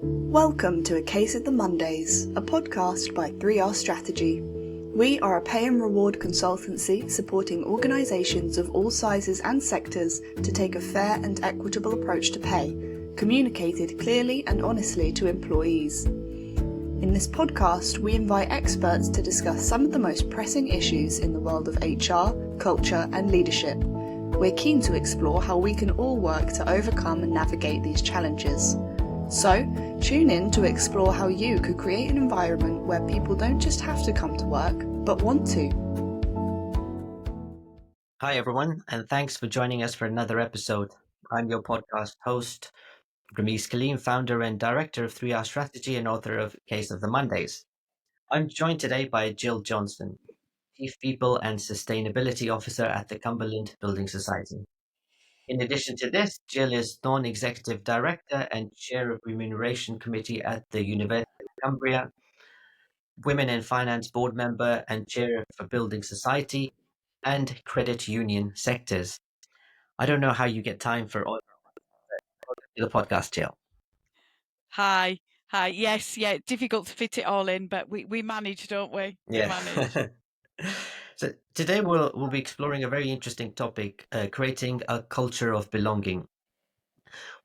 Welcome to A Case of the Mondays, a podcast by 3R Strategy. We are a pay and reward consultancy supporting organisations of all sizes and sectors to take a fair and equitable approach to pay, communicated clearly and honestly to employees. In this podcast, we invite experts to discuss some of the most pressing issues in the world of HR, culture and leadership. We're keen to explore how we can all work to overcome and navigate these challenges. So, tune in to explore how you could create an environment where people don't just have to come to work, but want to. Hi, everyone, and thanks for joining us for another episode. I'm your podcast host, Ramesh Kaleem, founder and director of 3R Strategy and author of Case of the Mondays. I'm joined today by Jill Johnston, Chief People and Sustainability Officer at the Cumberland Building Society. In addition to this, Jill is Non-Executive Director and Chair of Remuneration Committee at the University of Cumbria, Women in Finance Board Member and Chair for Building Society and Credit Union sectors. I don't know how you get time for all the podcast, Jill. Hi. Yes, difficult to fit it all in, but we manage, don't we? We manage. So today we'll be exploring a very interesting topic, creating a culture of belonging.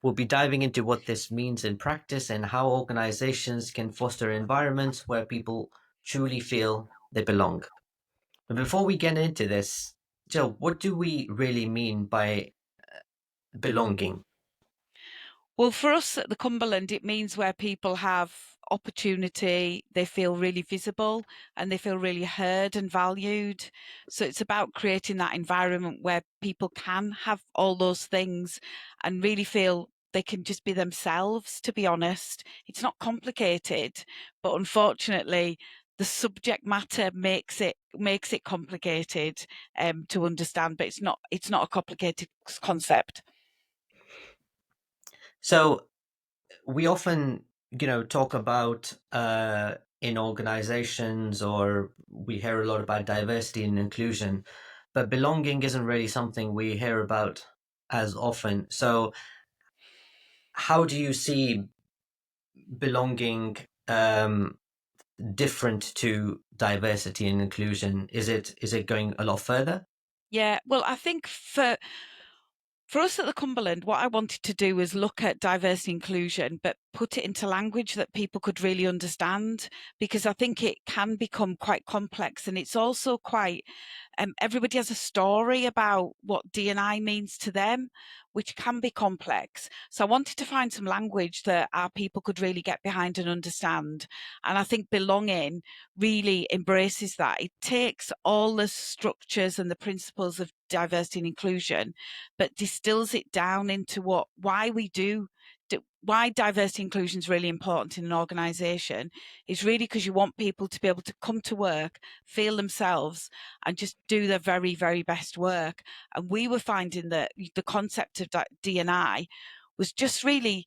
We'll be diving into what this means in practice and how organizations can foster environments where people truly feel they belong. But before we get into this, Jill, what do we really mean by belonging? Well, for us at the Cumberland, it means where people have opportunity, they feel really visible and they feel really heard and valued. So it's about creating that environment where people can have all those things and really feel they can just be themselves, to be honest. It's not complicated, but unfortunately, the subject matter makes it complicated to understand, but it's not a complicated concept. So we often, talk about in organizations, or we hear a lot about diversity and inclusion, but belonging isn't really something we hear about as often. So how do you see belonging different to diversity and inclusion? Is it going a lot further? Yeah, well, I think for us at the Cumberland, what I wanted to do was look at diversity inclusion, but put it into language that people could really understand, because I think it can become quite complex, and it's also quite, everybody has a story about what D&I means to them, which can be complex. So I wanted to find some language that our people could really get behind and understand. And I think belonging really embraces that. It takes all the structures and the principles of diversity and inclusion, but distills it down into why diversity inclusion is really important in an organisation is really because you want people to be able to come to work, feel themselves, and just do their very, very best work. And we were finding that the concept of D&I was just really,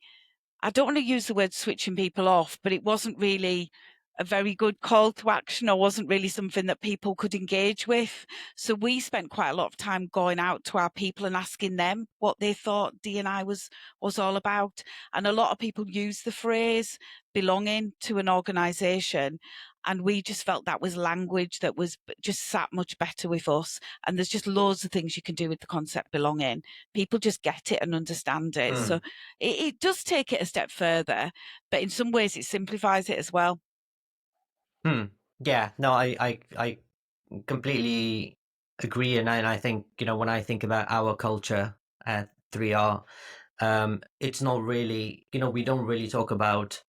I don't want to use the word switching people off, but it wasn't really a very good call to action, or wasn't really something that people could engage with. So we spent quite a lot of time going out to our people and asking them what they thought D&I was all about. And a lot of people use the phrase belonging to an organisation. And we just felt that was language that was just sat much better with us. And there's just loads of things you can do with the concept belonging. People just get it and understand it. So it does take it a step further, but in some ways it simplifies it as well. Yeah, no, I completely agree, and I think, when I think about our culture at 3R, it's not really, we don't really talk about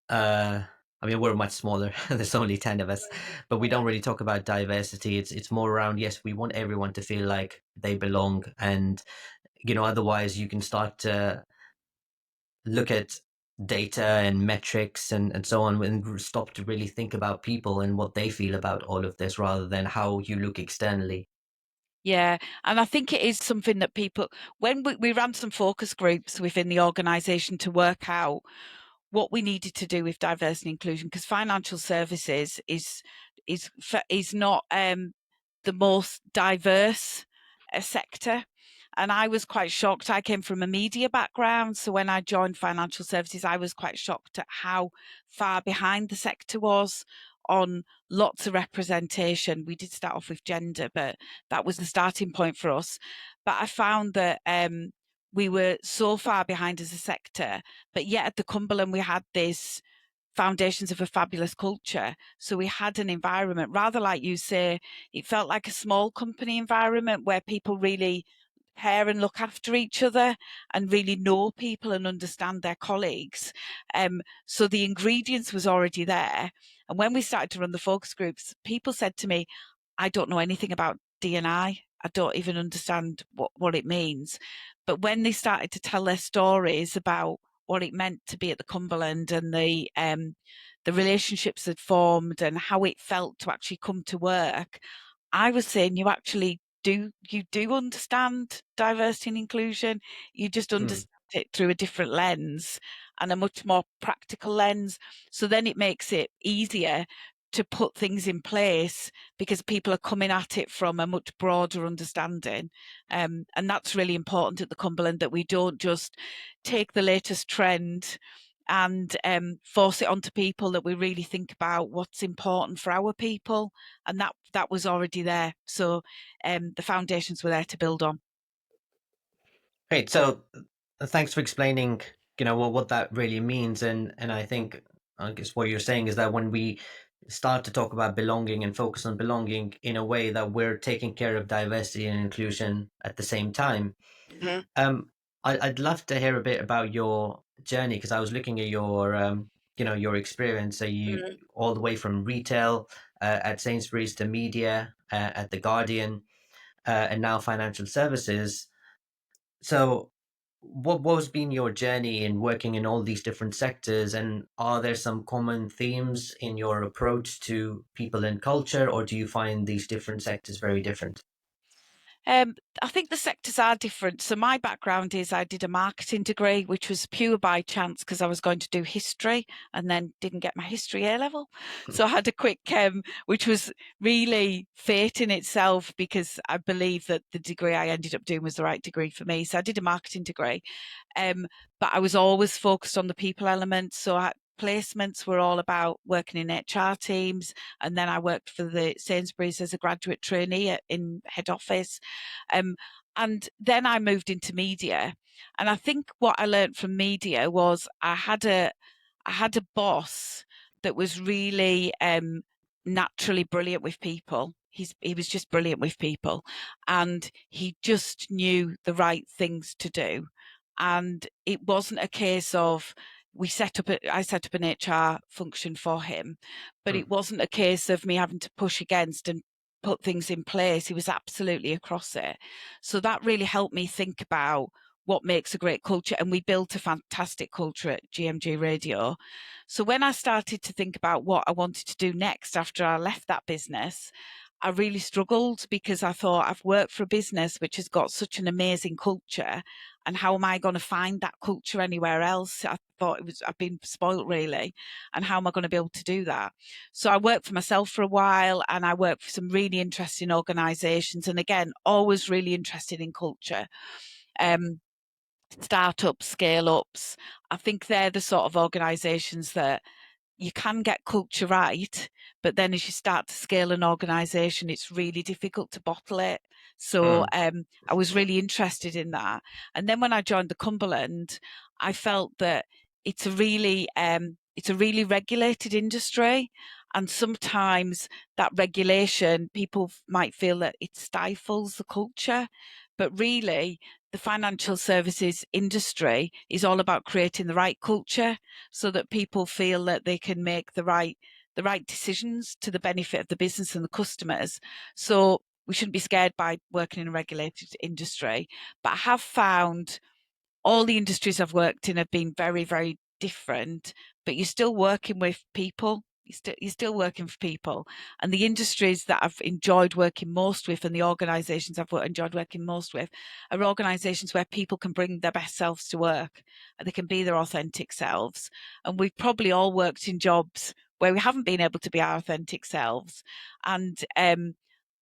I mean, we're much smaller. There's only 10 of us, but we don't really talk about diversity. It's more around, yes, we want everyone to feel like they belong, and otherwise you can start to look at data and metrics and so on, and stop to really think about people and what they feel about all of this, rather than how you look externally. Yeah, and I think it is something that people, when we ran some focus groups within the organisation to work out what we needed to do with diversity and inclusion, because financial services is not the most diverse sector. And I was quite shocked. I came from a media background. So when I joined financial services, I was quite shocked at how far behind the sector was on lots of representation. We did start off with gender, but that was the starting point for us. But I found that we were so far behind as a sector, but yet at the Cumberland, we had this foundations of a fabulous culture. So we had an environment, rather like you say, it felt like a small company environment where people really care and look after each other and really know people and understand their colleagues. So the ingredients was already there. And when we started to run the focus groups, people said to me, I don't know anything about D&I. I don't even understand what it means. But when they started to tell their stories about what it meant to be at the Cumberland and the relationships that formed and how it felt to actually come to work, I was saying you do understand diversity and inclusion. You just understand it through a different lens and a much more practical lens. So then it makes it easier to put things in place because people are coming at it from a much broader understanding. And that's really important at the Cumberland, that we don't just take the latest trend and force it onto people, that we really think about what's important for our people. And that was already there. So the foundations were there to build on. Great. So thanks for explaining, what that really means. And I guess what you're saying is that when we start to talk about belonging and focus on belonging in a way that we're taking care of diversity and inclusion at the same time. Mhm. I'd love to hear a bit about your journey, because I was looking at your experience. So you all the way from retail at Sainsbury's to media at The Guardian, and now financial services. So what has been your journey in working in all these different sectors, and are there some common themes in your approach to people and culture, or do you find these different sectors very different? I think the sectors are different. So my background is I did a marketing degree, which was pure by chance because I was going to do history and then didn't get my history A level. So I had a quick which was really fate in itself, because I believe that the degree I ended up doing was the right degree for me. So I did a marketing degree. But I was always focused on the people element. So placements were all about working in HR teams. And then I worked for the Sainsbury's as a graduate trainee in head office. And then I moved into media. And I think what I learned from media was I had a boss that was really naturally brilliant with people. He was just brilliant with people, and he just knew the right things to do. And it wasn't a case of I set up an HR function for him, but it wasn't a case of me having to push against and put things in place. He was absolutely across it. So that really helped me think about what makes a great culture. And we built a fantastic culture at GMG Radio. So when I started to think about what I wanted to do next after I left that business, I really struggled, because I thought, I've worked for a business which has got such an amazing culture, and how am I going to find that culture anywhere else? I thought I've been spoilt really, and how am I going to be able to do that? So I worked for myself for a while, and I worked for some really interesting organisations, and again, always really interested in culture. Startups, scale ups. I think they're the sort of organisations that you can get culture right, but then as you start to scale an organization, it's really difficult to bottle it. So I was really interested in that. And then when I joined the Cumberland, I felt that it's a really regulated industry. And sometimes that regulation, people might feel that it stifles the culture. But really, the financial services industry is all about creating the right culture, so that people feel that they can make the right decisions to the benefit of the business and the customers. So we shouldn't be scared by working in a regulated industry. But I have found all the industries I've worked in have been very, very different, but you're still working with people. You're still working for people. And the industries that I've enjoyed working most with, and the organisations I've enjoyed working most with, are organisations where people can bring their best selves to work and they can be their authentic selves. And we've probably all worked in jobs where we haven't been able to be our authentic selves. And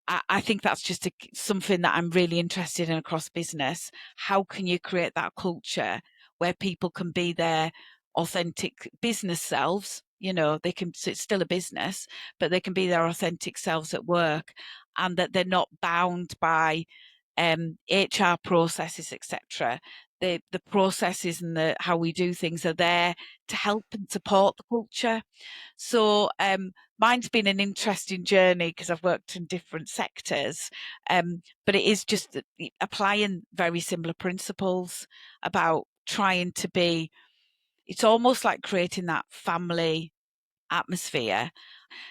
I think that's just something that I'm really interested in across business. How can you create that culture where people can be their authentic business selves? You know, they can, so it's still a business, but they can be their authentic selves at work, and that they're not bound by HR processes, etc. The processes and the how we do things are there to help and support the culture. So mine's been an interesting journey because I've worked in different sectors, but it is just applying very similar principles about trying to be. It's almost like creating that family atmosphere.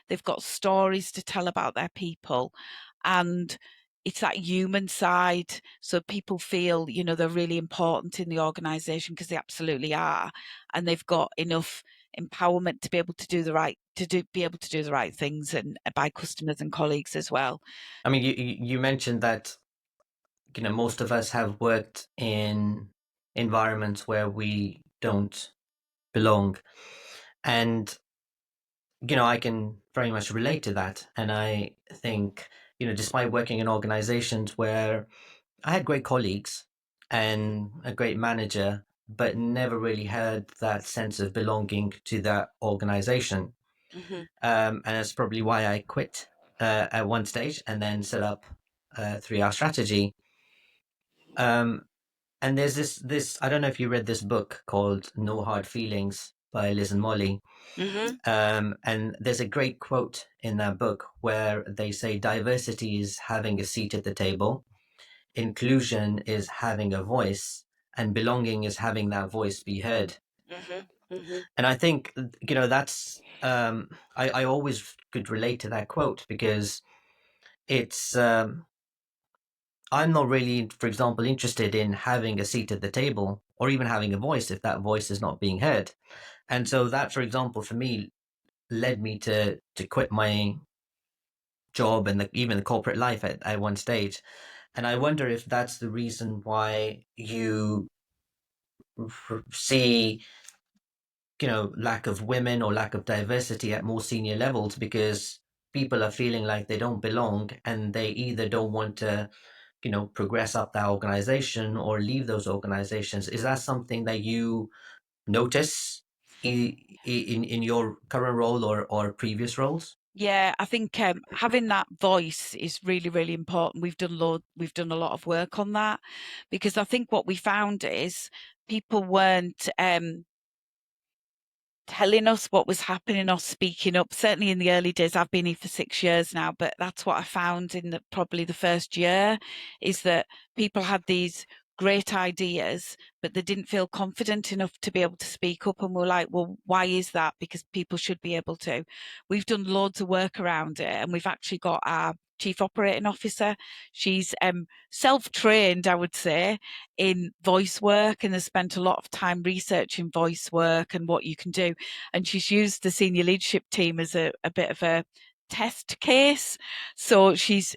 They've got stories to tell about their people, and it's that human side. So people feel, you know, they're really important in the organisation because they absolutely are, and they've got enough empowerment to be able to do the right be able to do the right things, and by customers and colleagues as well. I mean, you mentioned that, you know, most of us have worked in environments where we don't belong, and you know, I can very much relate to that. And I think, you know, despite working in organizations where I had great colleagues and a great manager, but never really had that sense of belonging to that organization. Mm-hmm. And that's probably why I quit at one stage and then set up 3R Strategy. Um, and there's this, I don't know if you read this book called No Hard Feelings by Liz and Molly. Mm-hmm. And there's a great quote in that book where they say diversity is having a seat at the table, inclusion is having a voice, and belonging is having that voice be heard. Mm-hmm. Mm-hmm. And I think, you know, that's, I always could relate to that quote because it's, I'm not really, for example, interested in having a seat at the table or even having a voice if that voice is not being heard. And so that, for example, for me, led me to quit my job and even the corporate life at one stage. And I wonder if that's the reason why you see, you know, lack of women or lack of diversity at more senior levels because people are feeling like they don't belong and they either don't want to, you know, progress up that organization or leave those organizations. Is that something that you notice in your current role or previous roles? Yeah, I think having that voice is really, really important. We've done a lot of work on that, because I think what we found is people weren't telling us what was happening or speaking up. Certainly in the early days, I've been here for 6 years now, but that's what I found in probably the first year, is that people had these great ideas, but they didn't feel confident enough to be able to speak up. And we're like, well, why is that? Because people should be able to. We've done loads of work around it, and we've actually got our Chief Operating Officer. She's self-trained, I would say, in voice work, and has spent a lot of time researching voice work and what you can do. And she's used the senior leadership team as a bit of a test case. So she's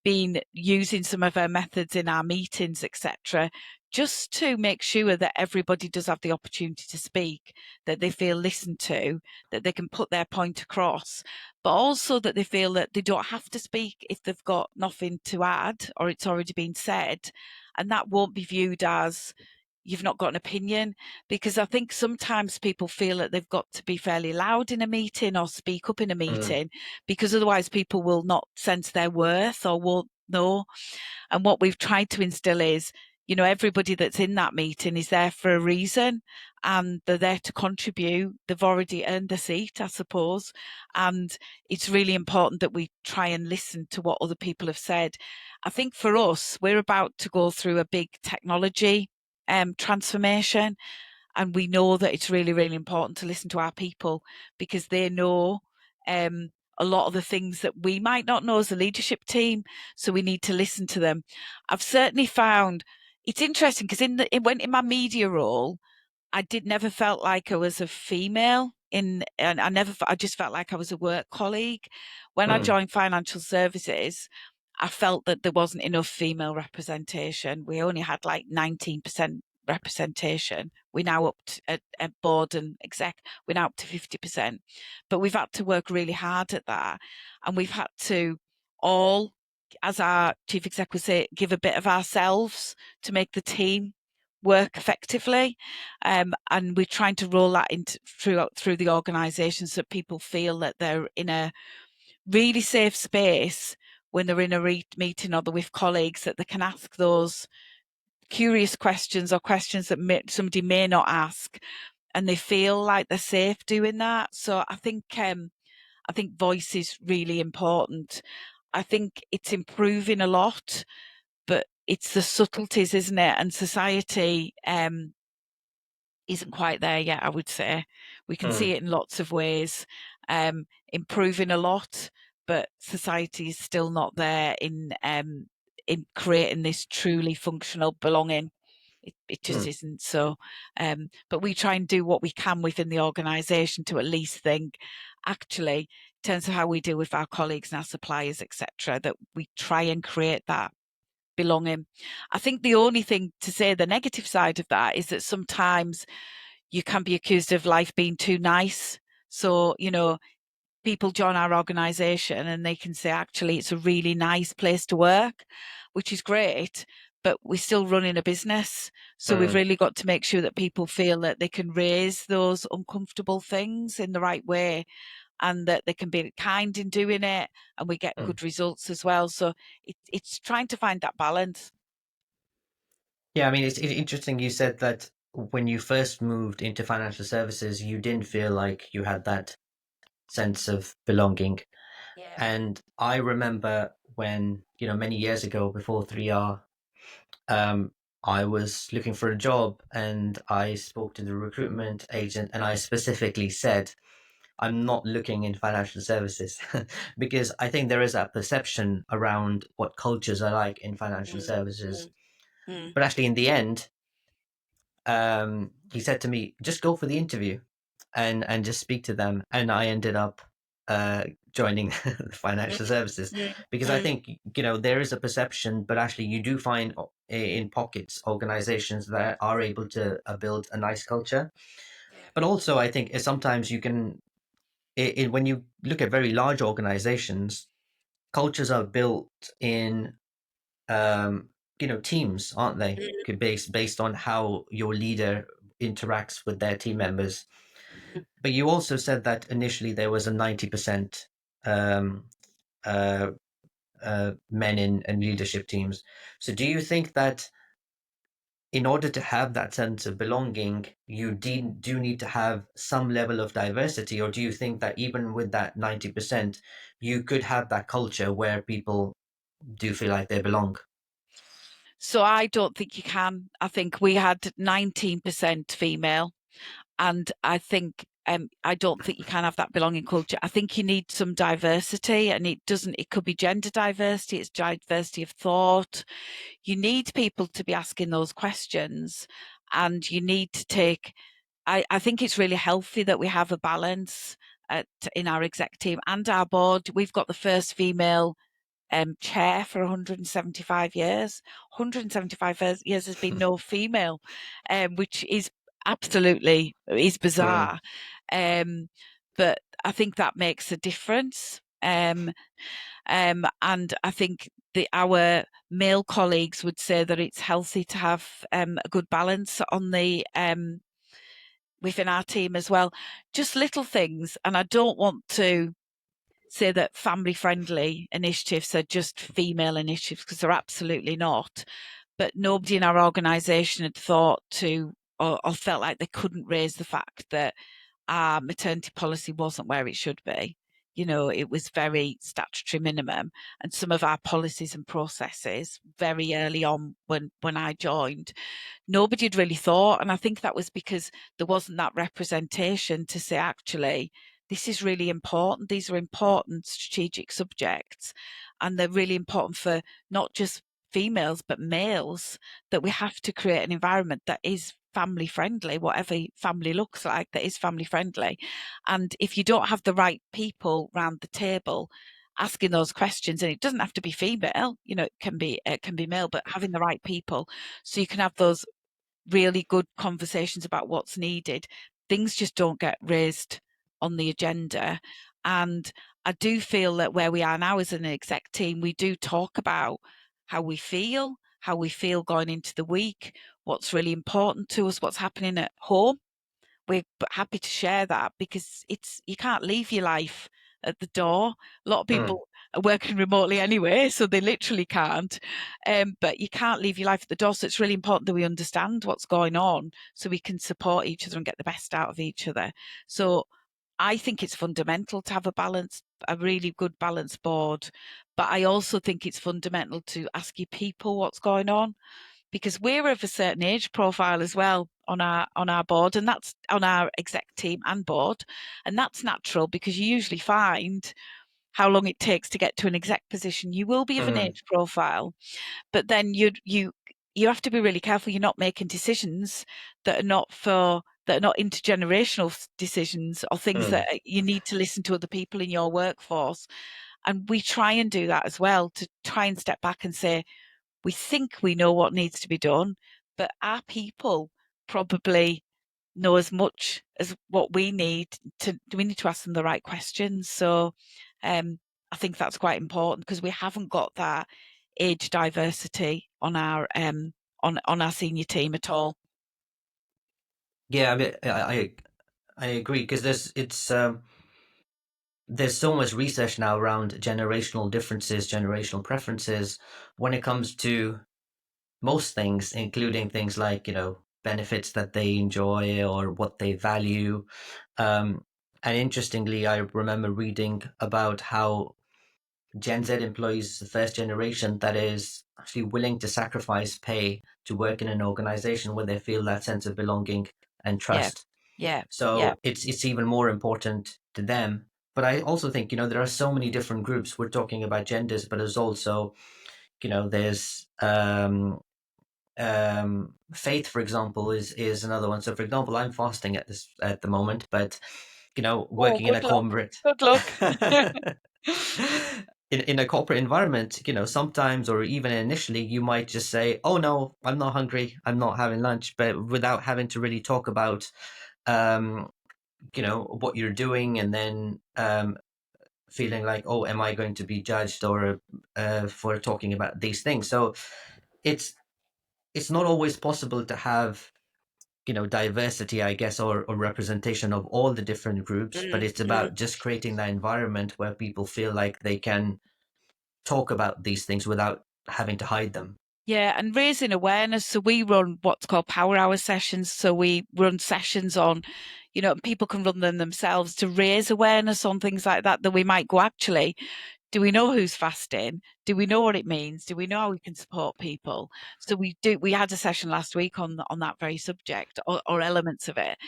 been using some of her methods in our meetings, etc., just to make sure that everybody does have the opportunity to speak, that they feel listened to, that they can put their point across, but also that they feel that they don't have to speak if they've got nothing to add or it's already been said. And that won't be viewed as you've not got an opinion, because I think sometimes people feel that they've got to be fairly loud in a meeting or speak up in a meeting, because otherwise people will not sense their worth or won't know. And what we've tried to instill is, you know, everybody that's in that meeting is there for a reason, and they're there to contribute. They've already earned a seat, I suppose. And it's really important that we try and listen to what other people have said. I think for us, we're about to go through a big technology transformation. And we know that it's really, really important to listen to our people, because they know a lot of the things that we might not know as a leadership team. So we need to listen to them. I've certainly found it's interesting because in my media role, I never felt like I was a female and I just felt like I was a work colleague. When I Mm. joined financial services, I felt that there wasn't enough female representation. We only had like 19% representation. We're now up to, at board and exec, we're now up to 50%. But we've had to work really hard at that. And we've had to all, as our chief exec would say, give a bit of ourselves to make the team work effectively. And we're trying to roll that into through the organisation so that people feel that they're in a really safe space when they're in a meeting or they're with colleagues, that they can ask those curious questions or questions that somebody may not ask, and they feel like they're safe doing that. So I think voice is really important. I think it's improving a lot, but it's the subtleties, isn't it? And society isn't quite there yet, I would say. We can see it in lots of ways, improving a lot, but society is still not there in creating this truly functional belonging. It just isn't. So, but we try and do what we can within the organisation to at least think, actually, in terms of how we deal with our colleagues and our suppliers, etc., that we try and create that belonging. I think the only thing to say, the negative side of that, is that sometimes you can be accused of life being too nice. So, people join our organisation and they can say, actually, it's a really nice place to work, which is great, but we're still running a business. So we've really got to make sure that people feel that they can raise those uncomfortable things in the right way, and that they can be kind in doing it, and we get good results as well. So it's trying to find that balance. Yeah, I mean, it's interesting you said that when you first moved into financial services, you didn't feel like you had that sense of belonging. Yeah. And I remember when, many years ago before 3R, I was looking for a job and I spoke to the recruitment agent and I specifically said, I'm not looking in financial services because I think there is that perception around what cultures are like in financial services. But actually, in the end, he said to me, just go for the interview and just speak to them. And I ended up joining the financial services because I think, there is a perception, but actually you do find in pockets organizations that are able to build a nice culture. But also, I think sometimes you can, when you look at very large organizations, cultures are built in teams, aren't they? Based on how your leader interacts with their team members. But you also said that initially there was a 90% um, uh, men in leadership teams. So do you think that in order to have that sense of belonging, you do need to have some level of diversity, or do you think that even with that 90%, you could have that culture where people do feel like they belong? So I don't think you can. I think we had 19% female, and I think I don't think you can have that belonging culture. I think you need some diversity, and it could be gender diversity, it's diversity of thought. You need people to be asking those questions, and you need to take, I think it's really healthy that we have a balance in our exec team and our board. We've got the first female chair for 175 years. 175 years has been no female, which is absolutely is bizarre. But I think that makes a difference. And I think our male colleagues would say that it's healthy to have a good balance on the within our team as well. Just little things, and I don't want to say that family friendly initiatives are just female initiatives, because they're absolutely not. But nobody in our organisation had thought to or felt like they couldn't raise the fact that our maternity policy wasn't where it should be. It was very statutory minimum, and some of our policies and processes very early on when I joined, nobody had really thought. And I think that was because there wasn't that representation to say, actually, this is really important. These are important strategic subjects, and they're really important for not just females, but males, that we have to create an environment that is family friendly, whatever family looks like, that is family friendly. And if you don't have the right people round the table asking those questions, and it doesn't have to be female, it can be male, but having the right people so you can have those really good conversations about what's needed, things just don't get raised on the agenda. And I do feel that where we are now as an exec team, we do talk about how we feel going into the week, what's really important to us, what's happening at home. We're happy to share that because you can't leave your life at the door. A lot of people are working remotely anyway, so they literally can't. But you can't leave your life at the door. So it's really important that we understand what's going on so we can support each other and get the best out of each other. So I think it's fundamental to have a really good balanced board. But I also think it's fundamental to ask your people what's going on, because we're of a certain age profile as well on our board, and that's on our exec team and board, and that's natural because you usually find how long it takes to get to an exec position. You will be of an age profile, but then you have to be really careful you're not making decisions that are not intergenerational decisions or things that you need to listen to other people in your workforce. And we try and do that as well, to try and step back and say, we think we know what needs to be done, but our people probably know as much as what we need to. We need to ask them the right questions. So I think that's quite important because we haven't got that age diversity on our on our senior team at all. Yeah, I mean, I agree because there's so much research now around generational differences, generational preferences when it comes to most things, including things like, benefits that they enjoy or what they value. And interestingly, I remember reading about how Gen Z employees is the first generation that is actually willing to sacrifice pay to work in an organization where they feel that sense of belonging and Yeah, trust. yeah, yeah. So it's even more important to them. But I also think, there are so many different groups. We're talking about genders, but there's also, there's faith, for example, is another one. So for example, I'm fasting at the moment, but Oh, working in a good luck. corporate Good luck. in a corporate environment, sometimes or even initially you might just say, oh no, I'm not hungry, I'm not having lunch, but without having to really talk about um what you're doing, and then feeling like, oh, am I going to be judged or for talking about these things? So it's it's not always possible to have diversity, I guess, or representation of all the different groups, but it's Mm. about just creating that environment where people feel like they can talk about these things without having to hide them. Yeah, and raising awareness. So we run what's called power hour sessions. So we run sessions on, people can run them themselves to raise awareness on things like that we might go, actually, do we know who's fasting? Do we know what it means? Do we know how we can support people? So we had a session last week on that very subject, or elements of it.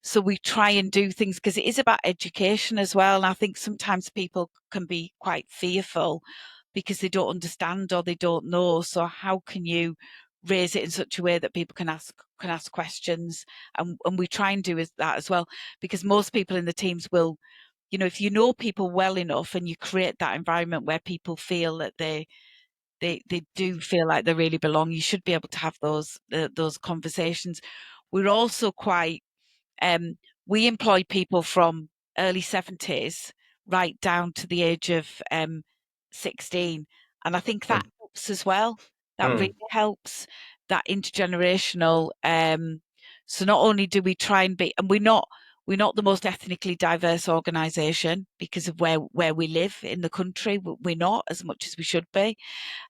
So we try and do things because it is about education as well. And I think sometimes people can be quite fearful because they don't understand or they don't know. So how can you raise it in such a way that people can ask questions? And we try and do that as well, because most people in the teams will, if you know people well enough and you create that environment where people feel that they do feel like they really belong, you should be able to have those conversations. We're also quite we employ people from early 70s right down to the age of 16. And I think that helps as well. That really helps, that intergenerational. So not only do we try and be, and we're not the most ethnically diverse organisation because of where we live in the country. We're not as much as we should be.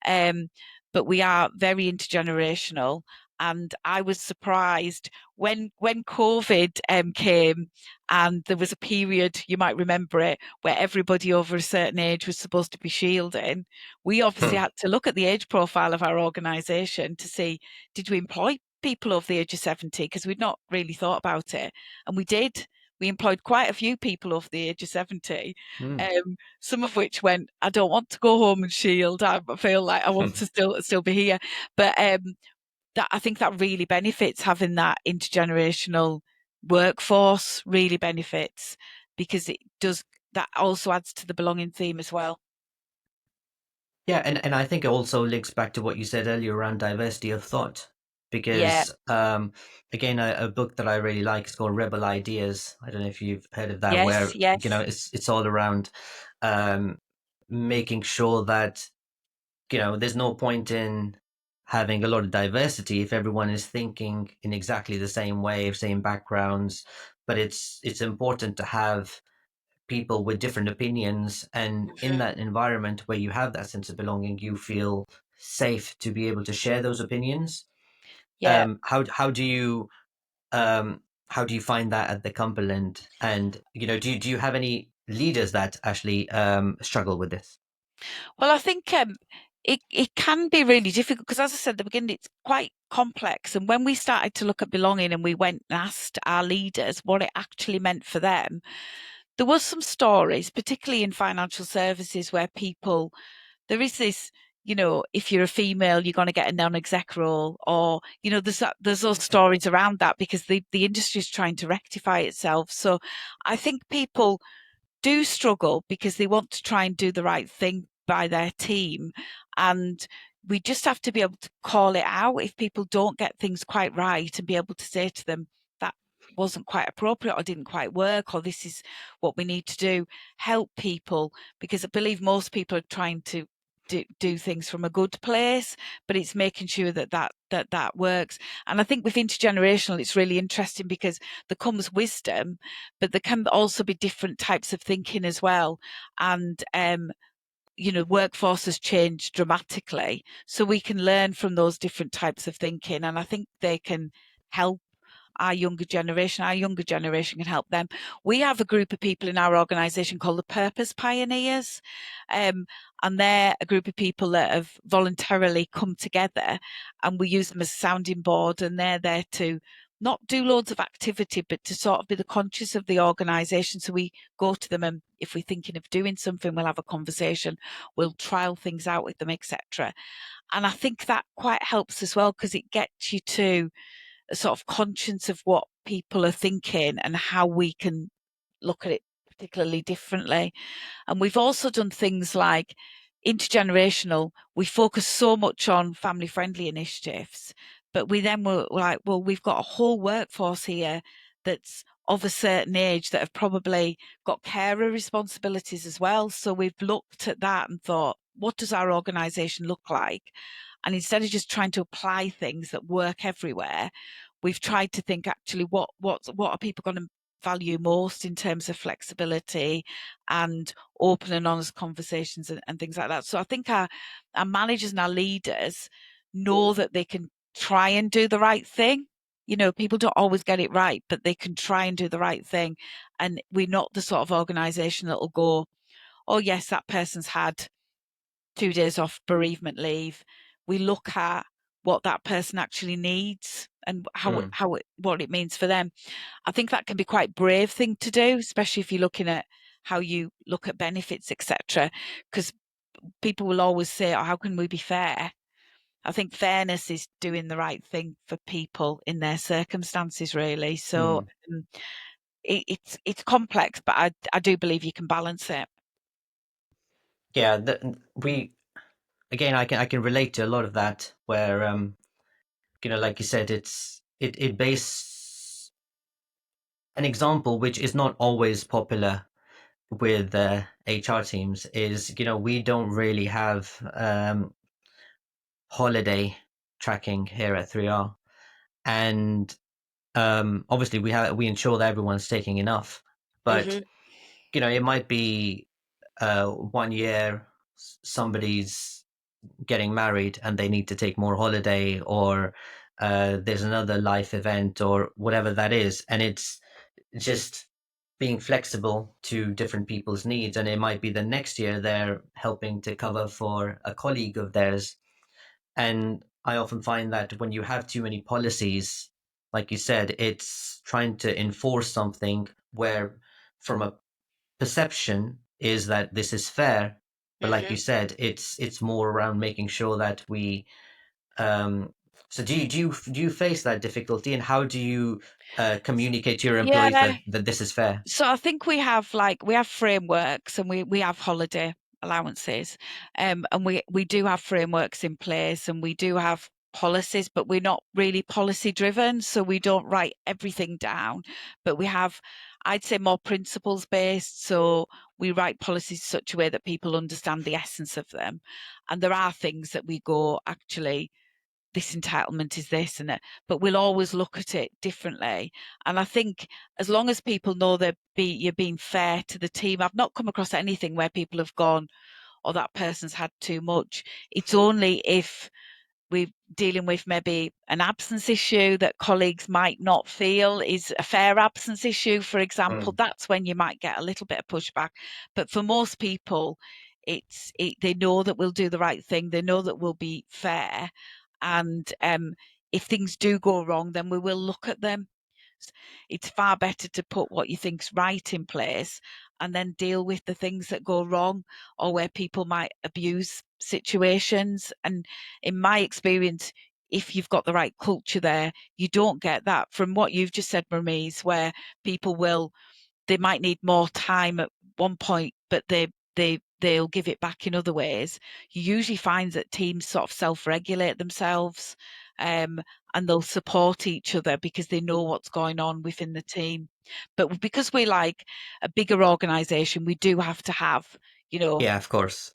But we are very intergenerational. And I was surprised when COVID came, and there was a period, you might remember it, where everybody over a certain age was supposed to be shielding. We obviously had to look at the age profile of our organisation to see, did we employ people over the age of 70? Because we'd not really thought about it. And we did. We employed quite a few people over the age of 70. Some of which went, I don't want to go home and shield. I feel like I want to still be here. But that, I think that really benefits, having that intergenerational workforce really benefits, because that also adds to the belonging theme as well. Yeah, and I think it also links back to what you said earlier around diversity of thought. because again, a book that I really like is called Rebel Ideas. I don't know if you've heard of that, where Yes. it's all around making sure that there's no point in having a lot of diversity if everyone is thinking in exactly the same way, same backgrounds. But it's important to have people with different opinions, and in that environment where you have that sense of belonging, you feel safe to be able to share those opinions. Yeah. How do you how do you find that at the Cumberland? And do you have any leaders that actually struggle with this? Well, I think it can be really difficult because, as I said at the beginning, it's quite complex. And when we started to look at belonging and we went and asked our leaders what it actually meant for them, there was some stories, particularly in financial services, where there is this, if you're a female, you're going to get a non-exec role, or there's those stories around that because the industry is trying to rectify itself. So I think people do struggle because they want to try and do the right thing by their team. And we just have to be able to call it out if people don't get things quite right and be able to say to them, that wasn't quite appropriate or didn't quite work, or this is what we need to do. Help people, because I believe most people are trying to do things from a good place, but it's making sure that works. And I think with intergenerational, it's really interesting because there comes wisdom, but there can also be different types of thinking as well. And workforce has changed dramatically, so we can learn from those different types of thinking, and I think they can help our younger generation. Our younger generation can help them. We have a group of people in our organisation called the Purpose Pioneers, and they're a group of people that have voluntarily come together, and we use them as a sounding board, and they're there to not do loads of activity, but to sort of be the conscious of the organisation. So we go to them, and if we're thinking of doing something, we'll have a conversation, we'll trial things out with them, etc. And I think that quite helps as well, because it gets you to a sort of conscience of what people are thinking and how we can look at it particularly differently. And we've also done things like intergenerational. We focus so much on family friendly initiatives, but we then were like, well, we've got a whole workforce here that's of a certain age that have probably got carer responsibilities as well. So we've looked at that and thought, what does our organisation look like? And instead of just trying to apply things that work everywhere, we've tried to think actually what are people going to value most in terms of flexibility and open and honest conversations and things like that. So I think our managers and our leaders know that they can try and do the right thing. People don't always get it right, but they can try and do the right thing. And we're not the sort of organisation that will go, oh yes, that person's had 2 days off bereavement leave. We look at what that person actually needs and what it means for them. I think that can be quite a brave thing to do, especially if you're looking at how you look at benefits, etc. Because people will always say, oh, how can we be fair? I think fairness is doing the right thing for people in their circumstances, really. So it's complex, but I do believe you can balance it. Yeah, we again, I can relate to a lot of that, where like you said, it base an example which is not always popular with HR teams is, we don't really have holiday tracking here at 3R, and obviously we ensure that everyone's taking enough, but it might be 1 year somebody's getting married and they need to take more holiday, or there's another life event or whatever that is, and it's just being flexible to different people's needs. And it might be the next year they're helping to cover for a colleague of theirs. And I often find that when you have too many policies, like you said, it's trying to enforce something where, from a perception, is that this is fair, but like you said, it's more around making sure that we. So do you face that difficulty, and how do you communicate to your employees Yeah. that this is fair? So I think we have frameworks, and we have holiday allowances, and we do have frameworks in place, and we do have policies, but we're not really policy driven. So we don't write everything down, but we have, I'd say, more principles based. So we write policies such a way that people understand the essence of them. And there are things that we go, actually, this entitlement is this and that, but we'll always look at it differently. And I think as long as people know that you're being fair to the team, I've not come across anything where people have gone, or that person's had too much. It's only if we're dealing with maybe an absence issue that colleagues might not feel is a fair absence issue, for example, that's when you might get a little bit of pushback. But for most people, they know that we'll do the right thing. They know that we'll be fair. And if things do go wrong, then we will look at them. It's far better to put what you think's right in place and then deal with the things that go wrong or where people might abuse situations. And in my experience, if you've got the right culture there, you don't get that. From what you've just said, Rameez, where people they might need more time at one point, but they'll give it back in other ways. You usually find that teams sort of self-regulate themselves, and they'll support each other because they know what's going on within the team. But because we're like a bigger organisation, we do have to have, Yeah, of course.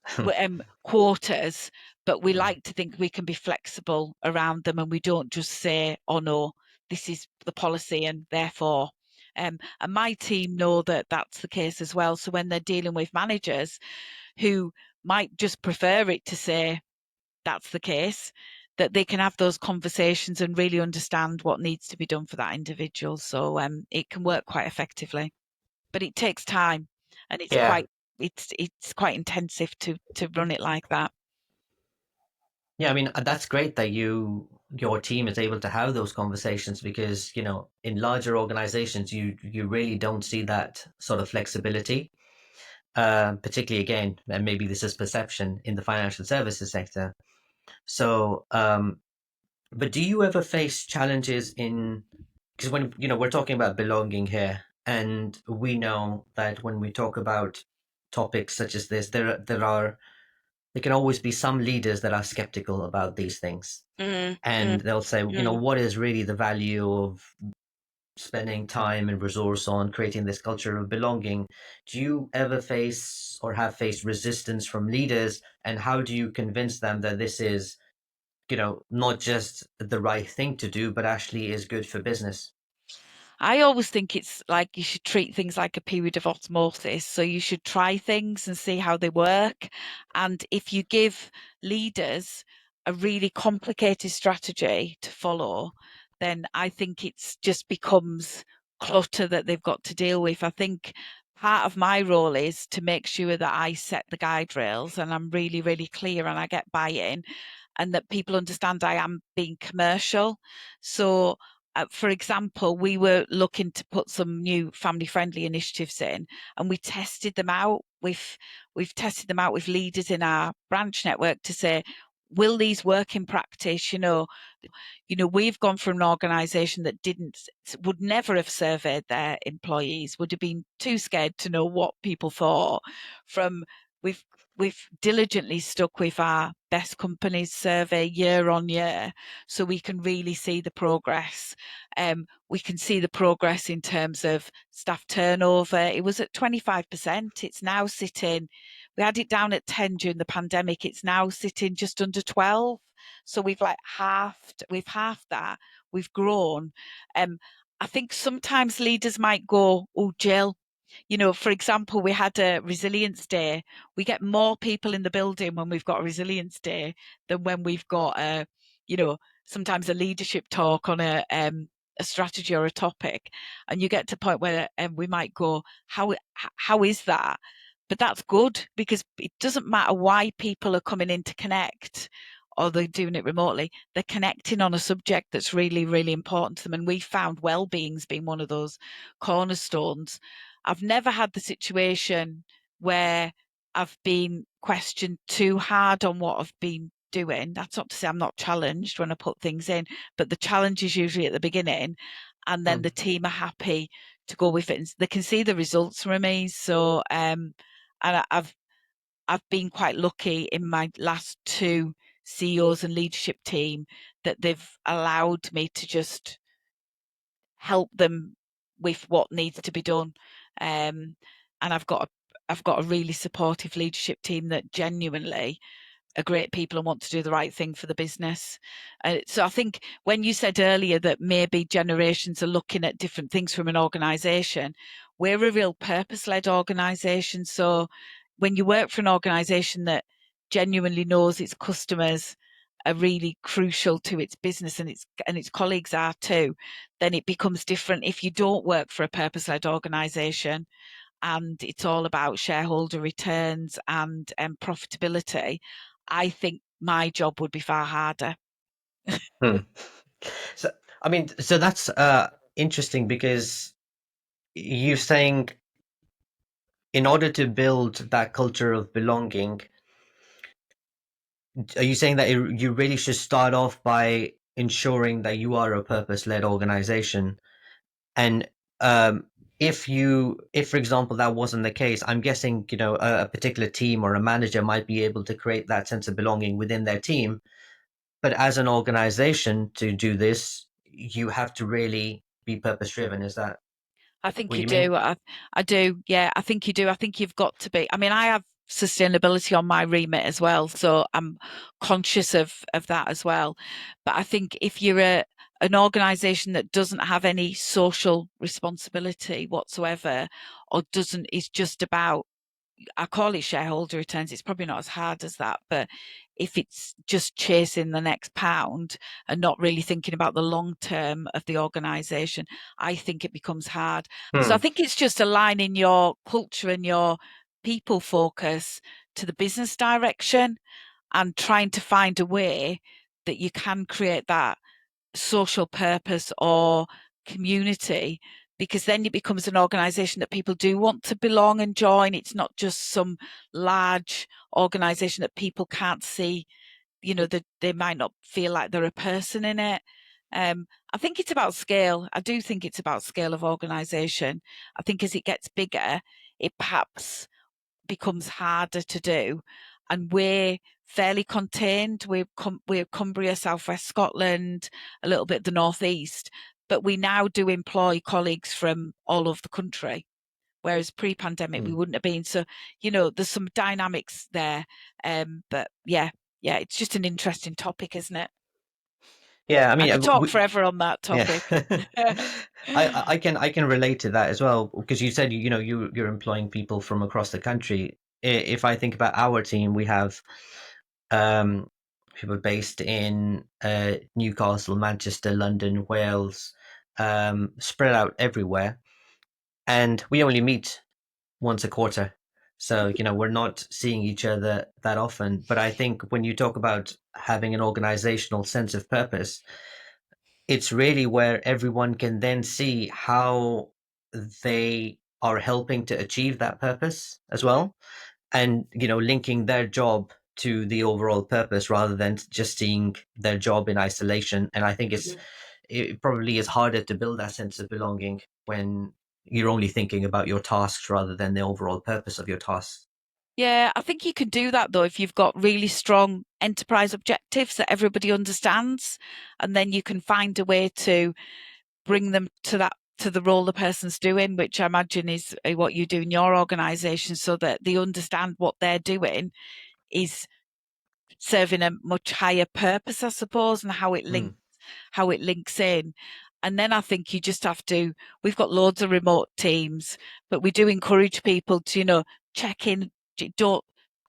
quotas, but we like to think we can be flexible around them, and we don't just say, oh no, this is the policy and therefore. And my team know that that's the case as well. So when they're dealing with managers who might just prefer it to say that's the case, that they can have those conversations and really understand what needs to be done for that individual. So it can work quite effectively, but it takes time, and it's Yeah. quite intensive to run it like that. Yeah, I mean, that's great that your team is able to have those conversations because, in larger organizations, you really don't see that sort of flexibility, particularly again, and maybe this is perception in the financial services sector. So, but do you ever face challenges because when, we're talking about belonging here, and we know that when we talk about topics such as this, there can always be some leaders that are skeptical about these things. And they'll say, what is really the value of spending time and resource on creating this culture of belonging? Do you ever face or have faced resistance from leaders? And how do you convince them that this is, not just the right thing to do, but actually is good for business? I always think it's like you should treat things like a period of osmosis. So you should try things and see how they work. And if you give leaders a really complicated strategy to follow, then I think it's just becomes clutter that they've got to deal with. I think part of my role is to make sure that I set the guide rails and I'm really, really clear and I get buy-in and that people understand I am being commercial. So for example, we were looking to put some new family-friendly initiatives in, and we've tested them out with leaders in our branch network to say, will these work in practice? We've gone from an organisation that would never have surveyed their employees, would have been too scared to know what people thought. We've diligently stuck with our best companies survey year on year, so we can really see the progress. We can see the progress in terms of staff turnover. It was at 25%. It's now sitting. We had it down at 10 during the pandemic. It's now sitting just under 12. So we've halved that. We've grown. I think sometimes leaders might go, oh, Jill, for example, we had a resilience day. We get more people in the building when we've got a resilience day than when we've got sometimes a leadership talk on a strategy or a topic. And you get to a point where we might go, how is that? But that's good because it doesn't matter why people are coming in to connect or they're doing it remotely. They're connecting on a subject that's really, really important to them. And we found well-being's been one of those cornerstones. I've never had the situation where I've been questioned too hard on what I've been doing. That's not to say I'm not challenged when I put things in, but the challenge is usually at the beginning, and then the team are happy to go with it. And they can see the results from me. So, and I've been quite lucky in my last 2 CEOs and leadership team that they've allowed me to just help them with what needs to be done. And I've got a really supportive leadership team that genuinely are great people and want to do the right thing for the business. So I think when you said earlier that maybe generations are looking at different things from an organisation, we're a real purpose-led organisation. So when you work for an organisation that genuinely knows its customers are really crucial to its business and its colleagues are too, then it becomes different. If you don't work for a purpose-led organisation and it's all about shareholder returns and profitability, I think my job would be far harder. Hmm. So, I mean, so that's interesting because you're saying in order to build that culture of belonging, are you saying that you really should start off by ensuring that you are a purpose-led organization? And if for example that wasn't the case, I'm guessing a particular team or a manager might be able to create that sense of belonging within their team. But as an organization to do this, you have to really be purpose-driven. Is that I think what you you mean? do. I do. Yeah, I think you do. I think you've got to be. I mean, I have sustainability on my remit as well, so I'm conscious of that as well. But I think if you're an organisation that doesn't have any social responsibility whatsoever, or doesn't is just about, I call it shareholder returns. It's probably not as hard as that, but if it's just chasing the next pound and not really thinking about the long term of the organisation, I think it becomes hard. So I Hmm. think it's just aligning your culture and your people focus to the business direction and trying to find a way that you can create that social purpose or community, because then it becomes an organization that people do want to belong and join. It's not just some large organization that people can't see, that they might not feel like they're a person in it. I think it's about scale. I do think it's about scale of organization. I think as it gets bigger, it perhaps becomes harder to do. And we're fairly contained. We're Cumbria, Southwest Scotland, a little bit the Northeast, but we now do employ colleagues from all over the country. Whereas pre-pandemic we Hmm. wouldn't have been. So, there's some dynamics there. But yeah, it's just an interesting topic, isn't it? Yeah, I I mean, could talk forever on that yeah. topic. I can relate to that as well because you said you're employing people from across the country. If I think about our team, we have um, people based in Newcastle, Manchester, London, Wales, spread out everywhere, and we only meet once a quarter. So we're not seeing each other that often. But I think when you talk about having an organizational sense of purpose, it's really where everyone can then see how they are helping to achieve that purpose as well, and linking their job to the overall purpose rather than just seeing their job in isolation. And I think it probably is harder to build that sense of belonging when you're only thinking about your tasks rather than the overall purpose of your tasks. Yeah, I think you can do that though if you've got really strong enterprise objectives that everybody understands, and then you can find a way to bring them to the role the person's doing, which I imagine is what you do in your organisation, so that they understand what they're doing is serving a much higher purpose, I suppose, and Hmm. how it links in. And then I think you just have to, we've got loads of remote teams, but we do encourage people to, check in.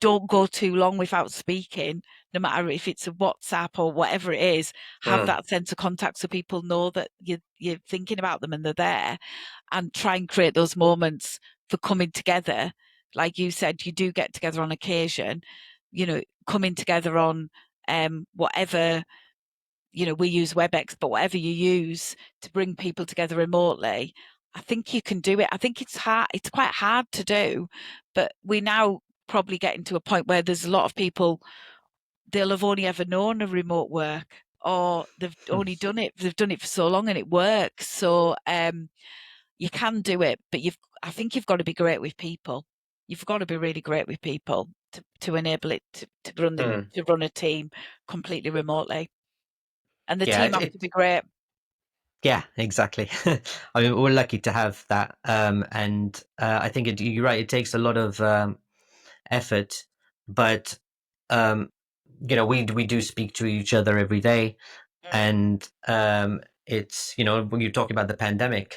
Don't go too long without speaking, no matter if it's a WhatsApp or whatever it is. Have Hmm. that sense of contact so people know that you're thinking about them and they're there, and try and create those moments for coming together. Like you said, you do get together on occasion, coming together on whatever, we use WebEx, but whatever you use to bring people together remotely, I think you can do it. I think it's hard. It's quite hard to do, but we now probably getting to a point where there's a lot of people, they'll have only ever known a remote work, or they've Hmm. only done it. They've done it for so long and it works. So you can do it, but I think you've got to be great with people. you've got to be really great with people to enable it to run a team completely remotely, and the Yeah, team have to be great. yeah, exactly. I mean, we're lucky to have that, and I think you're right. It takes a lot of effort, but um, we do speak to each other every day, and it's when you're talking about the pandemic,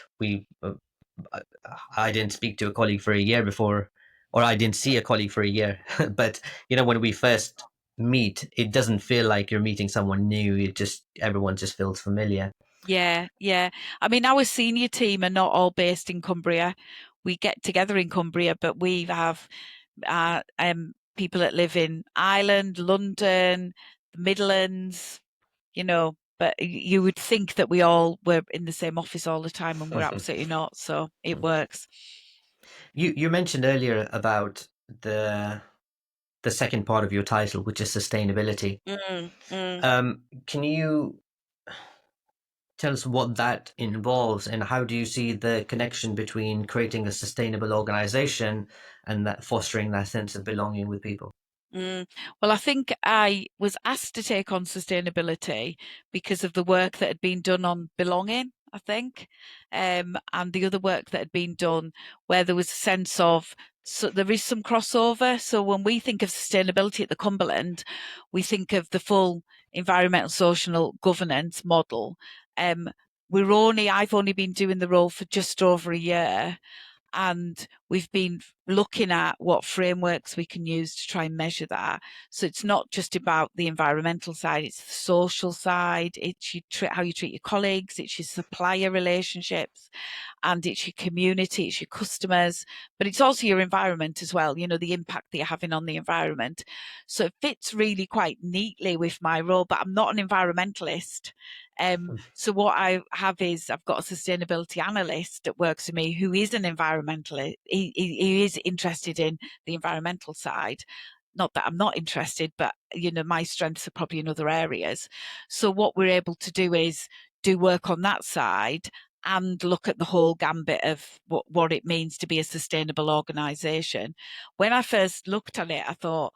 I didn't speak to a colleague for a year before, or I didn't see a colleague for a year. But when we first meet, it doesn't feel like you're meeting someone new. Everyone just feels familiar. Yeah, yeah. I mean, our senior team are not all based in Cumbria. We get together in Cumbria, but we have people that live in Ireland, London, the Midlands, but you would think that we all were in the same office all the time, and we're absolutely not. So it works. You mentioned earlier about the second part of your title, which is sustainability. Mm, mm. Can you tell us what that involves, and how do you see the connection between creating a sustainable organization and that fostering that sense of belonging with people? Well, I think I was asked to take on sustainability because of the work that had been done on belonging, I think, and the other work that had been done where there was a sense of, so there is some crossover. So when we think of sustainability at the Cumberland, we think of the full environmental, social governance model. I've only been doing the role for just over a year, and we've been looking at what frameworks we can use to try and measure that. So it's not just about the environmental side, it's the social side, it's how you treat your colleagues, it's your supplier relationships, and it's your community, it's your customers, but it's also your environment as well, the impact that you're having on the environment. So it fits really quite neatly with my role, but I'm not an environmentalist. So what I have is I've got a sustainability analyst that works for me who is an environmentalist. He is interested in the environmental side. Not that I'm not interested, but my strengths are probably in other areas. So what we're able to do is do work on that side and look at the whole gambit of what it means to be a sustainable organisation. When I first looked at it, I thought,